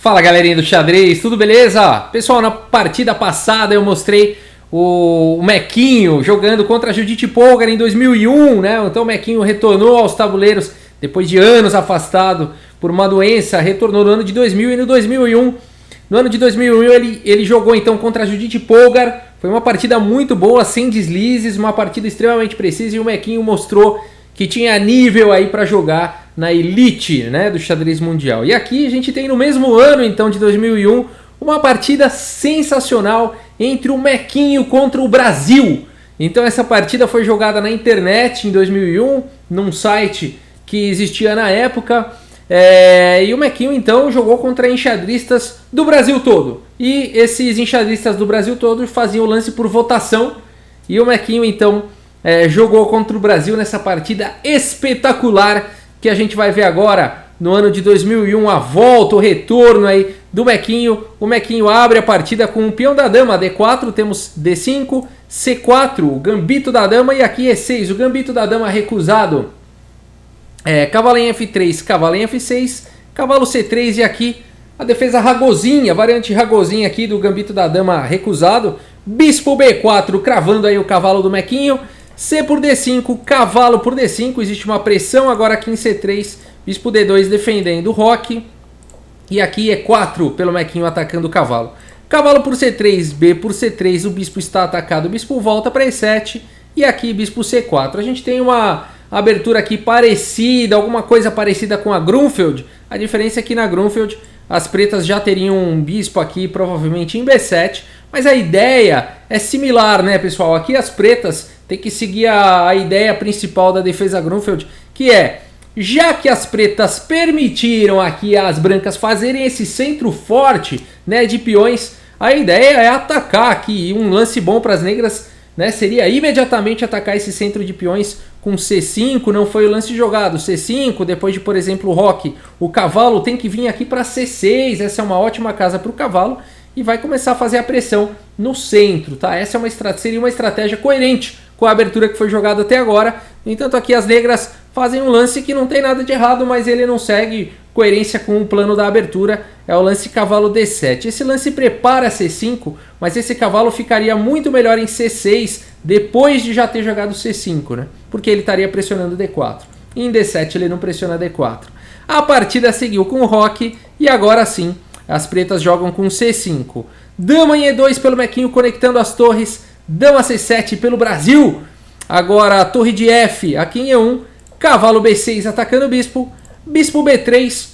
Fala galerinha do xadrez, tudo beleza? Pessoal, na partida passada eu mostrei o Mequinho jogando contra a Judith Polgar em 2001, né? Então o Mequinho retornou aos tabuleiros depois de anos afastado por uma doença, retornou no ano de 2000 e no 2001. No ano de 2001 ele jogou então contra a Judith Polgar, foi uma partida muito boa, sem deslizes, uma partida extremamente precisa e o Mequinho mostrou que tinha nível aí para jogar na elite, né, do xadrez mundial. E aqui a gente tem no mesmo ano, então, de 2001, uma partida sensacional entre o Mequinho contra o Brasil. Então essa partida foi jogada na internet em 2001, num site que existia na época, e o Mequinho então jogou contra enxadristas do Brasil todo. E esses enxadristas do Brasil todo faziam o lance por votação, e o Mequinho então jogou contra o Brasil nessa partida espetacular que a gente vai ver agora no ano de 2001, a volta, o retorno aí do Mequinho. O Mequinho abre a partida com o peão da dama, D4, temos D5, C4, o gambito da dama e aqui E6, o gambito da dama recusado. Cavalo em F3, cavalo em F6, cavalo C3 e aqui a defesa ragozinha, variante ragozinha aqui do gambito da dama recusado. Bispo B4, cravando aí o cavalo do Mequinho. C por D5, cavalo por D5, existe uma pressão agora aqui em C3, bispo D2 defendendo o roque, e aqui E4 pelo Mequinho atacando o cavalo. Cavalo por C3, B por C3, o bispo está atacado, o bispo volta para E7, e aqui bispo C4. A gente tem uma abertura aqui parecida, alguma coisa parecida com a Grunfeld, a diferença é que na Grunfeld as pretas já teriam um bispo aqui provavelmente em B7, mas a ideia é similar, né, pessoal? Aqui as pretas têm que seguir a ideia principal da defesa Grunfeld, que é, já que as pretas permitiram aqui as brancas fazerem esse centro forte, né, de peões, a ideia é atacar aqui. Um lance bom para as negras, né, seria imediatamente atacar esse centro de peões com C5, não foi o lance jogado. C5, depois de, por exemplo, o roque, o cavalo tem que vir aqui para C6, essa é uma ótima casa para o cavalo, e vai começar a fazer a pressão no centro, tá? Essa seria uma estratégia coerente com a abertura que foi jogada até agora. No entanto, aqui as negras fazem um lance que não tem nada de errado, mas ele não segue coerência com o plano da abertura, é o lance cavalo D7. Esse lance prepara C5, mas esse cavalo ficaria muito melhor em C6, depois de já ter jogado C5, né? Porque ele estaria pressionando D4. Em D7 ele não pressiona D4. A partida seguiu com o roque, e agora sim, as pretas jogam com C5. Dama em E2 pelo Mequinho conectando as torres. Dama C7 pelo Brasil. Agora a torre de F aqui em E1. Cavalo B6 atacando o bispo. Bispo B3.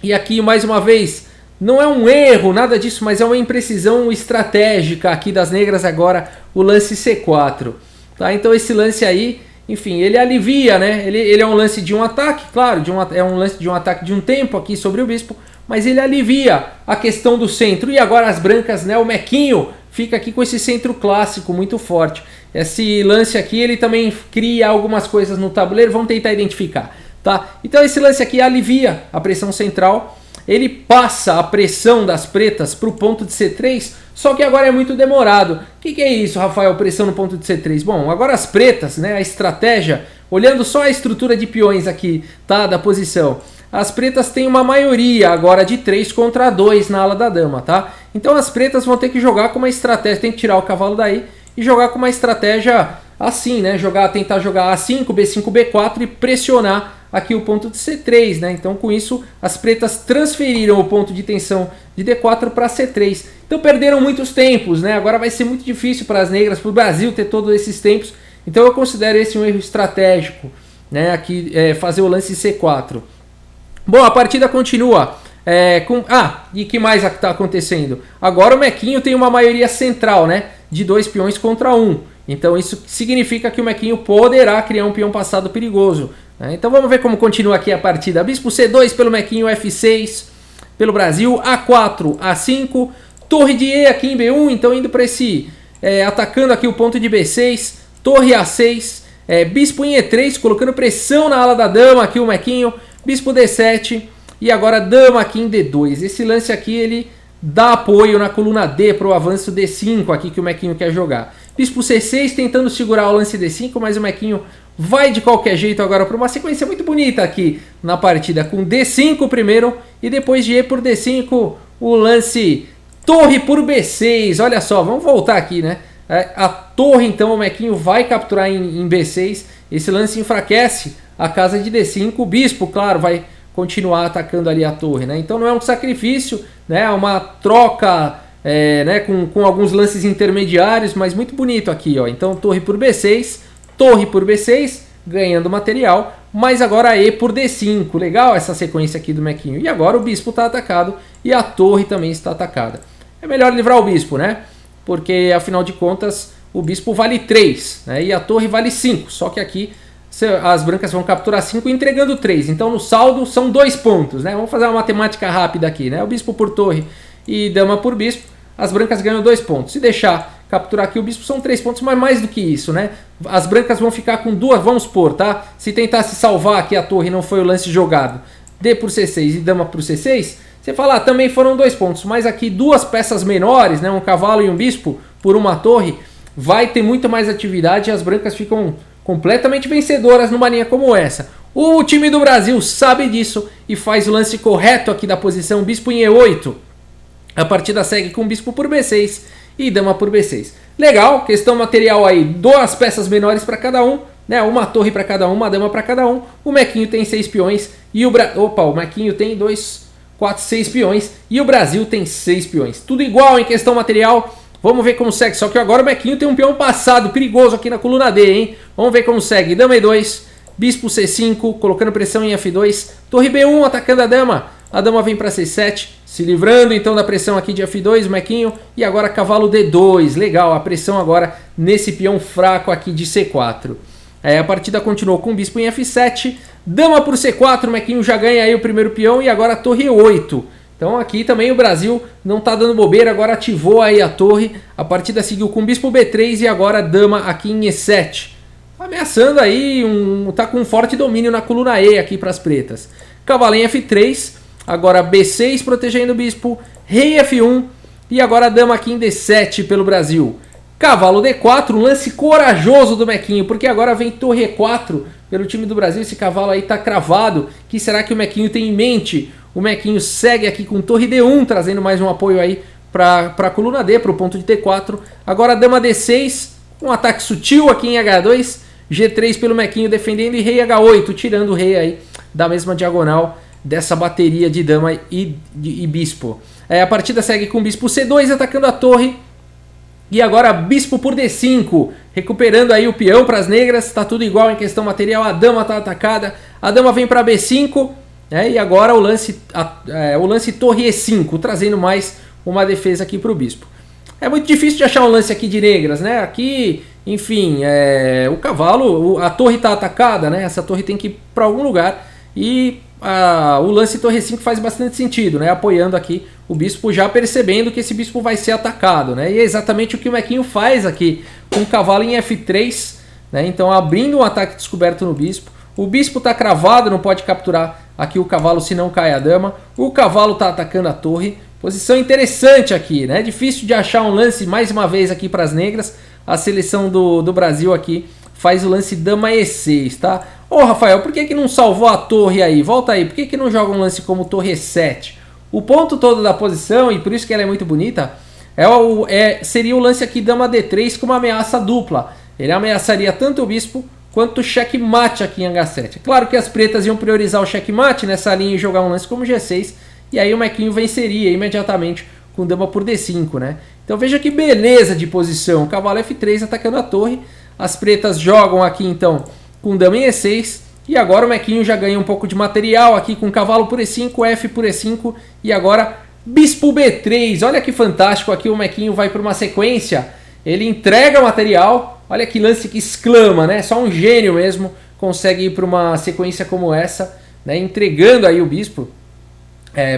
E aqui mais uma vez, não é um erro, nada disso, mas é uma imprecisão estratégica aqui das negras agora, o lance C4. Tá? Então esse lance aí, enfim, ele alivia, né? Ele é um lance de um ataque, claro, é um lance de um ataque de um tempo aqui sobre o bispo, mas ele alivia a questão do centro. E agora as brancas, né? O Mequinho fica aqui com esse centro clássico muito forte. Esse lance aqui, ele também cria algumas coisas no tabuleiro, vamos tentar identificar, tá? Então esse lance aqui alivia a pressão central, ele passa a pressão das pretas para o ponto de C3, só que agora é muito demorado. O que é isso, Rafael, pressão no ponto de C3? Bom, agora as pretas, né, a estratégia, olhando só a estrutura de peões aqui, tá, da posição, as pretas têm uma maioria agora de 3 contra 2 na ala da dama, tá? Então as pretas vão ter que jogar com uma estratégia, tem que tirar o cavalo daí e jogar com uma estratégia assim, né? Tentar jogar A5, B5, B4 e pressionar aqui o ponto de C3, né? Então com isso as pretas transferiram o ponto de tensão de D4 para C3. Então perderam muitos tempos, né? Agora vai ser muito difícil para as negras, para o Brasil ter todos esses tempos. Então eu considero esse um erro estratégico, né? Aqui fazer o lance C4. Bom, a partida continua. E que mais está acontecendo? Agora o Mequinho tem uma maioria central, né? De 2 peões contra 1. Então isso significa que o Mequinho poderá criar um peão passado perigoso, né? Então vamos ver como continua aqui a partida. Bispo C2 pelo Mequinho, F6 pelo Brasil, A4, A5, torre de E aqui em B1, então indo para esse, atacando aqui o ponto de B6, torre A6, bispo em E3, colocando pressão na ala da dama, aqui o Mequinho, bispo D7 e agora dama aqui em D2. Esse lance aqui ele dá apoio na coluna D para o avanço D5 aqui que o Mequinho quer jogar. Bispo C6 tentando segurar o lance D5, mas o Mequinho vai de qualquer jeito agora para uma sequência muito bonita aqui na partida, com D5 primeiro e depois de E por D5 o lance torre por B6. Olha só, vamos voltar aqui, né? A torre, então, o Mequinho vai capturar em B6. Esse lance enfraquece a casa de D5. O bispo, claro, vai continuar atacando ali a torre, né? Então não é um sacrifício, né? É uma troca né? com alguns lances intermediários, mas muito bonito aqui, ó. Então torre por B6, torre por B6, ganhando material, mas agora E por D5. Legal essa sequência aqui do Mequinho. E agora o bispo está atacado e a torre também está atacada. É melhor livrar o bispo, né? Porque afinal de contas o bispo vale 3, né? E a torre vale 5. Só que aqui as brancas vão capturar 5 entregando 3. Então no saldo são 2 pontos, né? Vamos fazer uma matemática rápida aqui, né? O bispo por torre e dama por bispo, as brancas ganham 2 pontos. Se deixar capturar aqui o bispo são 3 pontos, mas mais do que isso, né? As brancas vão ficar com 2, vamos supor, tá? Se tentar se salvar aqui a torre não foi o lance jogado, D por C6 e dama por C6, você fala, também foram 2 pontos, mas aqui 2 peças menores, né? Um cavalo e um bispo por uma torre, vai ter muito mais atividade e as brancas ficam completamente vencedoras numa linha como essa. O time do Brasil sabe disso e faz o lance correto aqui da posição, bispo em E8. A partida segue com bispo por B6 e dama por B6. Legal, questão material aí, 2 peças menores para cada um, né? Uma torre para cada um, uma dama para cada um. O Mequinho tem 6 peões e o Mequinho tem 2, 4, 6 peões e o Brasil tem 6 peões. Tudo igual em questão material. Vamos ver como segue. Só que agora o Mequinho tem um peão passado perigoso aqui na coluna D, hein? Vamos ver como segue. Dama E2, bispo C5, colocando pressão em F2, torre B1 atacando a dama. A dama vem para C7, se livrando então da pressão aqui de F2, o Mequinho. E agora cavalo D2, legal, a pressão agora nesse peão fraco aqui de C4. A partida continuou com o bispo em F7, dama por C4, o Mequinho já ganha aí o primeiro peão e agora torre E8. Então aqui também o Brasil não está dando bobeira, agora ativou aí a torre. A partida seguiu com bispo B3 e agora dama aqui em E7. Ameaçando aí, tá com um forte domínio na coluna E aqui para as pretas. Cavalo em F3, agora B6 protegendo o bispo, rei F1 e agora dama aqui em D7 pelo Brasil. Cavalo D4, um lance corajoso do Mequinho, porque agora vem torre E4 pelo time do Brasil. Esse cavalo aí tá cravado. O que será que o Mequinho tem em mente? O Mequinho segue aqui com torre D1, trazendo mais um apoio aí para a coluna D, para o ponto de T4. Agora dama D6, um ataque sutil aqui em H2. G3 pelo Mequinho defendendo e rei H8, tirando o rei aí da mesma diagonal dessa bateria de dama e bispo. A partida segue com bispo C2 atacando a torre. E agora bispo por D5, recuperando aí o peão para as negras. Está tudo igual em questão material, a dama está atacada. A dama vem para B5. E agora o lance torre E5, trazendo mais uma defesa aqui para o bispo. É muito difícil de achar um lance aqui de negras, né? Aqui, enfim, o cavalo, a torre está atacada, né? Essa torre tem que ir para algum lugar e o lance torre E5 faz bastante sentido, né? Apoiando aqui o bispo, já percebendo que esse bispo vai ser atacado, né? E é exatamente o que o Mequinho faz aqui com o cavalo em F3, né? Então abrindo um ataque descoberto no bispo. O bispo está cravado, não pode capturar aqui o cavalo se não cai a dama. O cavalo está atacando a torre. Posição interessante aqui, né? Difícil de achar um lance mais uma vez aqui para as negras. A seleção do Brasil aqui faz o lance dama E6, tá? Ô Rafael, por que não salvou a torre aí? Volta aí, por que não joga um lance como torre E7? O ponto todo da posição, e por isso que ela é muito bonita, seria o lance aqui dama D3 com uma ameaça dupla. Ele ameaçaria tanto o bispo quanto o checkmate aqui em H7. É claro que as pretas iam priorizar o checkmate nessa linha e jogar um lance como G6, e aí o Mequinho venceria imediatamente com dama por D5, né? Então veja que beleza de posição, cavalo F3 atacando a torre, as pretas jogam aqui então com dama em E6, e agora o Mequinho já ganha um pouco de material aqui com cavalo por E5, F por E5, e agora bispo B3, olha que fantástico, aqui o Mequinho vai para uma sequência, ele entrega material, olha que lance que exclama, né? Só um gênio mesmo consegue ir para uma sequência como essa, né? Entregando aí o bispo,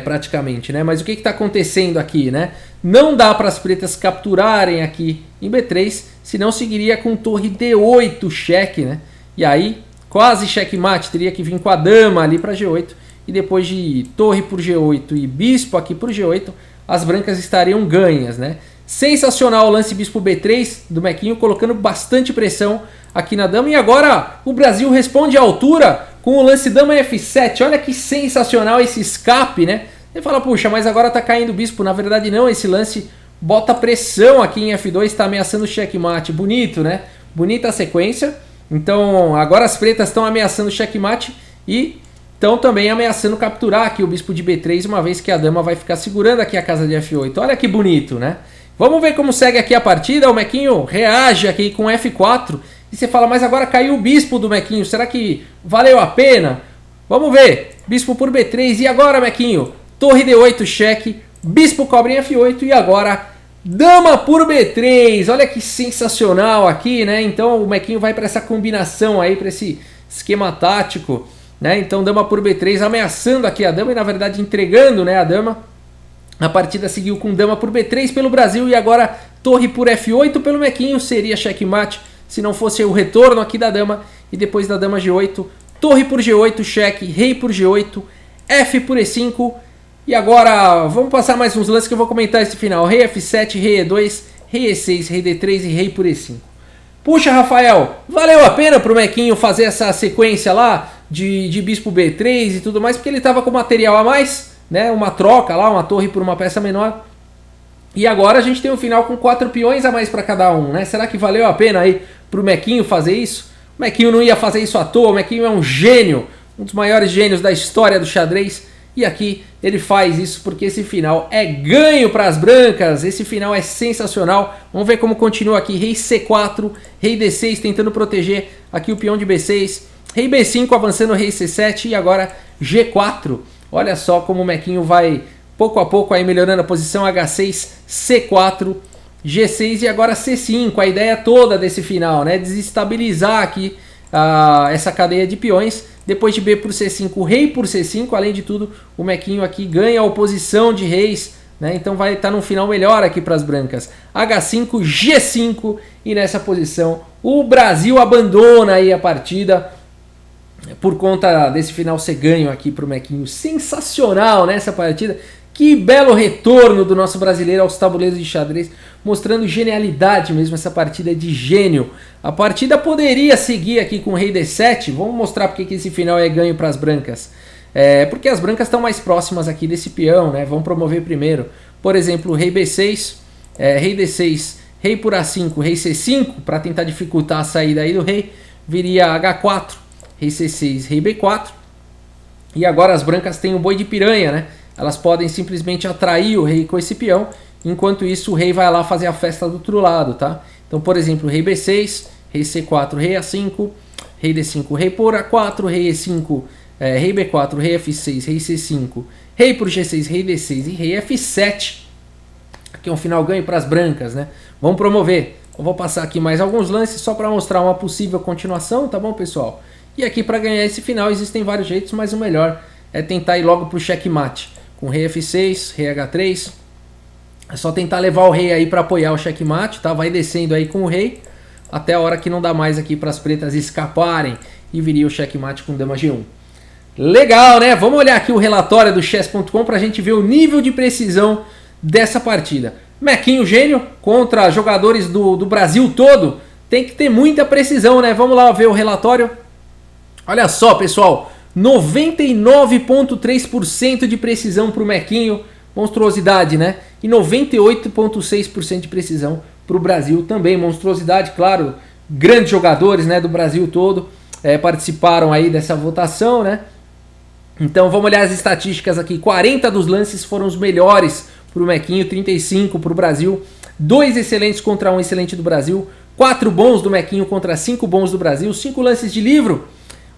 praticamente, né? Mas o que está acontecendo aqui, né? Não dá para as pretas capturarem aqui em B3, senão seguiria com torre D8 cheque, né? E aí, quase checkmate, teria que vir com a dama ali para G8, e depois de torre por G8 e bispo aqui por G8, as brancas estariam ganhas, né? Sensacional o lance bispo B3 do Mequinho, colocando bastante pressão aqui na dama. E agora o Brasil responde à altura com o lance dama F7. Olha que sensacional esse escape, né? Você fala, puxa, mas agora tá caindo o bispo. Na verdade não, esse lance bota pressão aqui em F2, está ameaçando o checkmate. Bonito, né? Bonita a sequência. Então agora as pretas estão ameaçando o checkmate e estão também ameaçando capturar aqui o bispo de B3, uma vez que a dama vai ficar segurando aqui a casa de F8. Olha que bonito, né? Vamos ver como segue aqui a partida. O Mequinho reage aqui com F4. E você fala, mas agora caiu o bispo do Mequinho. Será que valeu a pena? Vamos ver. Bispo por B3. E agora, Mequinho? Torre D8, cheque. Bispo cobre em F8. E agora, dama por B3. Olha que sensacional aqui, né? Então o Mequinho vai para essa combinação aí, para esse esquema tático, né? Então dama por B3 ameaçando aqui a dama e na verdade entregando, né, a dama. A partida seguiu com dama por B3 pelo Brasil e agora torre por F8 pelo Mequinho. Seria checkmate se não fosse o retorno aqui da dama. E depois da dama G8, torre por G8, cheque, rei por G8, F por E5. E agora vamos passar mais uns lances que eu vou comentar esse final. Rei F7, rei E2, rei E6, rei D3 e rei por E5. Puxa, Rafael, valeu a pena pro Mequinho fazer essa sequência lá de bispo B3 e tudo mais, porque ele tava com material a mais, né? Uma troca lá, uma torre por uma peça menor. E agora a gente tem um final com 4 peões a mais para cada um, né? Será que valeu a pena aí pro Mequinho fazer isso? O Mequinho não ia fazer isso à toa, o Mequinho é um gênio, um dos maiores gênios da história do xadrez. E aqui ele faz isso porque esse final é ganho para as brancas. Esse final é sensacional. Vamos ver como continua aqui. Rei C4, rei D6 tentando proteger aqui o peão de B6. Rei B5 avançando rei C7 e agora G4. Olha só como o Mequinho vai pouco a pouco aí melhorando a posição. H6, C4, G6 e agora C5. A ideia toda desse final, né? Desestabilizar aqui essa cadeia de peões. Depois de B por C5, rei por C5. Além de tudo, o Mequinho aqui ganha a oposição de reis, né? Então vai estar num final melhor aqui para as brancas. H5, G5 e nessa posição o Brasil abandona aí a partida por conta desse final ser ganho aqui para o Mequinho. Sensacional nessa partida. Que belo retorno do nosso brasileiro aos tabuleiros de xadrez, mostrando genialidade mesmo, essa partida de gênio. A partida poderia seguir aqui com o rei D7, vamos mostrar porque que esse final é ganho para as brancas. Porque as brancas estão mais próximas aqui desse peão, né? Vamos promover primeiro, por exemplo, rei B6, rei D6, rei por A5, rei C5, para tentar dificultar a saída aí do rei, viria H4, rei C6, rei B4, e agora as brancas têm o boi de piranha, né? Elas podem simplesmente atrair o rei com esse peão, enquanto isso o rei vai lá fazer a festa do outro lado, tá? Então, por exemplo, rei B6, rei C4, rei A5, rei D5, rei por A4, rei E5, rei B4, rei F6, rei C5, rei por G6, rei D6 e rei F7. Aqui é um final ganho para as brancas, né? Vamos promover. Eu vou passar aqui mais alguns lances só para mostrar uma possível continuação, tá bom, pessoal? E aqui para ganhar esse final existem vários jeitos, mas o melhor é tentar ir logo pro checkmate. Com rei F6, rei H3. É só tentar levar o rei aí para apoiar o checkmate, tá? Vai descendo aí com o rei até a hora que não dá mais aqui para as pretas escaparem e viria o checkmate com dama G1. Legal, né? Vamos olhar aqui o relatório do chess.com para a gente ver o nível de precisão dessa partida. Mequinho gênio contra jogadores do Brasil todo. Tem que ter muita precisão, né? Vamos lá ver o relatório. Olha só, pessoal. 99,3% de precisão para o Mequinho, monstruosidade, né? E 98,6% de precisão para o Brasil também, monstruosidade, claro. Grandes jogadores, né, do Brasil todo participaram aí dessa votação, né? Então vamos olhar as estatísticas aqui. 40 dos lances foram os melhores para o Mequinho, 35 para o Brasil, 2 excelentes contra 1 excelente do Brasil, 4 bons do Mequinho contra 5 bons do Brasil, 5 lances de livro.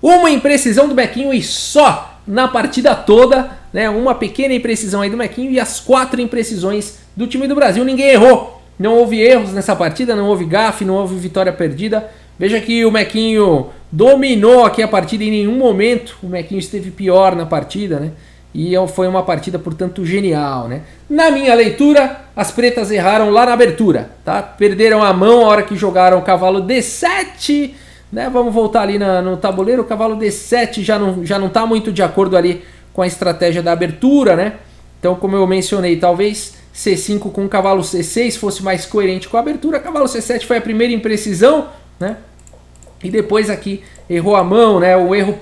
Uma imprecisão do Mequinho e só na partida toda, né? Uma pequena imprecisão aí do Mequinho e as 4 imprecisões do time do Brasil. Ninguém errou, não houve erros nessa partida, não houve gafe, não houve vitória perdida. Veja que o Mequinho dominou aqui a partida, em nenhum momento o Mequinho esteve pior na partida, né? E foi uma partida, portanto, genial, né? Na minha leitura, as pretas erraram lá na abertura, tá? Perderam a mão a hora que jogaram o cavalo D7, né? Vamos voltar ali no tabuleiro. O cavalo D7 já não está muito de acordo ali com a estratégia da abertura, né? Então, como eu mencionei, talvez C5 com cavalo C6 fosse mais coerente com a abertura. Cavalo C7 foi a primeira imprecisão, né? E depois aqui errou a mão, né? O erro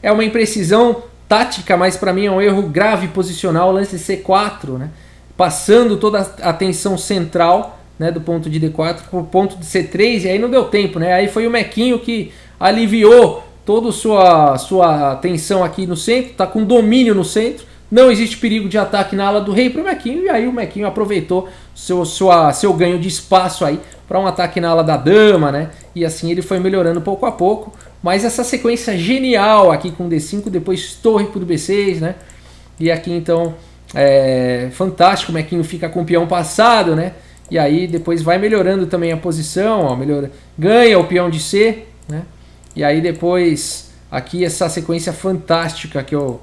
é uma imprecisão tática, mas para mim é um erro grave posicional, lance C4, né? Passando toda a atenção central, né, do ponto de D4 para o ponto de C3, e aí não deu tempo, né? Aí foi o Mequinho que aliviou toda a sua atenção aqui no centro, tá com domínio no centro, não existe perigo de ataque na ala do rei para o Mequinho, e aí o Mequinho aproveitou seu ganho de espaço aí para um ataque na ala da dama, né? E assim ele foi melhorando pouco a pouco, mas essa sequência genial aqui com D5, depois torre por B6, né? E aqui então fantástico, o Mequinho fica com o peão passado, né? E aí depois vai melhorando também a posição, ó, ganha o peão de C, né? E aí depois aqui essa sequência fantástica que eu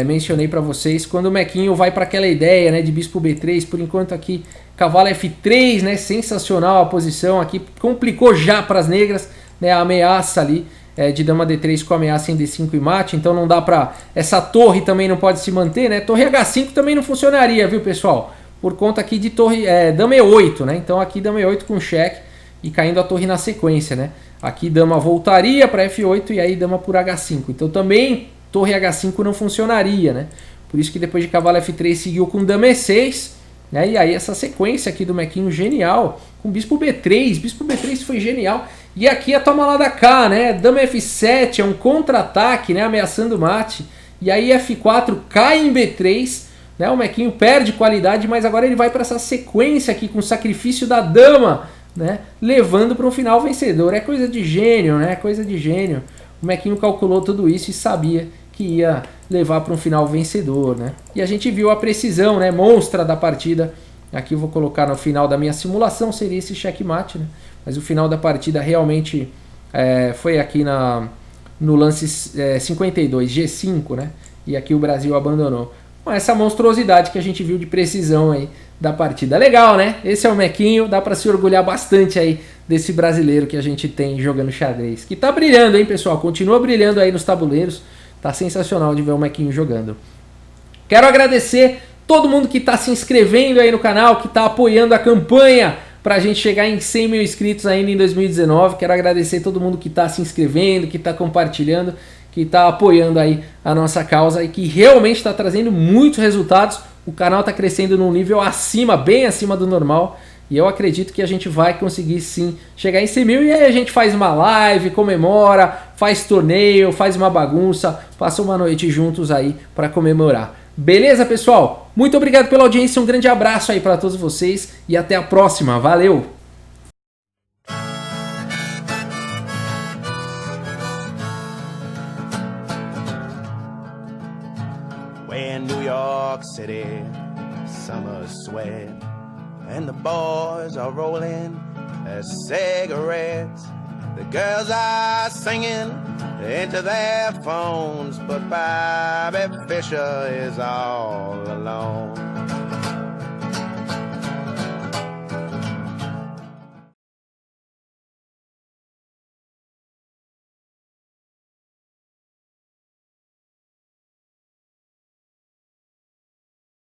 mencionei para vocês, quando o Mequinho vai para aquela ideia, né, de bispo B3, por enquanto aqui cavalo F3, né, sensacional a posição aqui, complicou já para as negras, né, a ameaça ali de dama D3 com ameaça em D5 e mate, então não dá para, essa torre também não pode se manter, né, torre H5 também não funcionaria, viu pessoal, por conta aqui de torre, dama E8, né, então aqui dama E8 com cheque e caindo a torre na sequência, né, aqui dama voltaria para F8 e aí dama por H5, então também torre H5 não funcionaria, né? Por isso que depois de cavalo F3 seguiu com dama E6, né? E aí essa sequência aqui do Mequinho genial, com bispo B3 foi genial. E aqui a toma lá da cá, né? Dama F7 é um contra-ataque, né? Ameaçando o mate. E aí F4 cai em B3, né? O Mequinho perde qualidade, mas agora ele vai para essa sequência aqui com o sacrifício da dama, né? Levando para um final vencedor. É coisa de gênio, né? Coisa de gênio. O Mequinho calculou tudo isso e sabia que ia levar para um final vencedor, né? E a gente viu a precisão, né, monstra da partida. Aqui eu vou colocar no final da minha simulação, seria esse checkmate, né? Mas o final da partida realmente foi aqui no lance 52, G5, né? E aqui o Brasil abandonou. Com essa monstruosidade que a gente viu de precisão aí da partida. Legal, né? Esse é o Mequinho, dá para se orgulhar bastante aí desse brasileiro que a gente tem jogando xadrez. Que tá brilhando, hein, pessoal? Continua brilhando aí nos tabuleiros. Tá sensacional de ver o Mequinho jogando. Quero agradecer todo mundo que tá se inscrevendo aí no canal, que tá apoiando a campanha pra gente chegar em 100 mil inscritos ainda em 2019. Quero agradecer todo mundo que tá se inscrevendo, que tá compartilhando, que tá apoiando aí a nossa causa e que realmente está trazendo muitos resultados. O canal está crescendo num nível acima, bem acima do normal. E eu acredito que a gente vai conseguir sim chegar em 100 mil. E aí a gente faz uma live, comemora, faz torneio, faz uma bagunça, passa uma noite juntos aí para comemorar. Beleza, pessoal? Muito obrigado pela audiência, um grande abraço aí para todos vocês e até a próxima. Valeu! New York City, summer sweat, and the boys are rolling their cigarettes. The girls are singing into their phones, but Bobby Fischer is all alone.